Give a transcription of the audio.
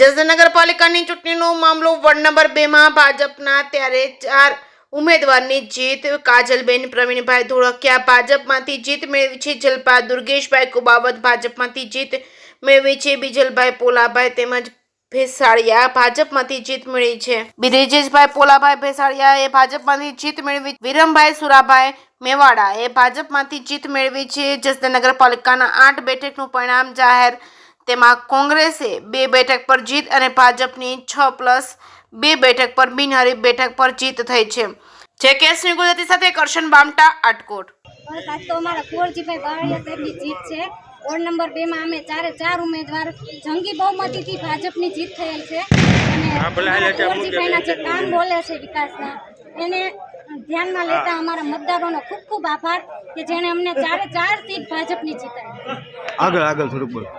જસદણ નગરપાલિકાની ચૂંટણીનો મામલો વોર્ડ નંબર 2 માં ભાજપના ત્યારે 4 ઉમેદવારની જીત. કાજલબેન પ્રવીણભાઈ ધોળકિયા ભાજપમાંથી જીત મેળવી છે. જલપા દુર્ગેશભાઈ કુબાવત ભાજપમાંથી જીત મેળવી છે. બીજલભાઈ પોલાભાઈ તેમજ ભેસાળિયા ભાજપમાંથી જીત મેળવી છે. બ્રિજેશભાઈ પોલાભાઈ ભેસાળિયાએ ભાજપમાંથી જીત મેળવી. વિરમભાઈ સુરાભાઈ મેવાડા એ ભાજપમાંથી જીત મેળવી છે. જસદણ નગરપાલિકાના 8 બેઠકનું પરિણામ જાહેર. તેમાં કોંગ્રેસે 2 બેઠક પર જીત અને ભાજપની 6+2 બેઠક પર બિનહરીફ બેઠક પર જીત થઈ છે. જે કેસની ગુજરાતી સાથે કરશન બામટા આટકોટ. આજ તો અમારા કુંવરજીભાઈ બાવળિયા સાહેબની જીત છે. વોર્ડ નંબર 2 માં અમે 4 ઉમેદવાર જંગી બહુમતીથી ભાજપની જીત થયેલ છે અને કુંવરજીભાઈના જે કામ બોલે છે વિકાસના એને ધ્યાનમાં લેતા અમારા મતદારોનો ખૂબ ખૂબ આભાર કે જેણે અમને 4 સીટ ભાજપની જીતાડી. આગળ થોડુંક બોલો.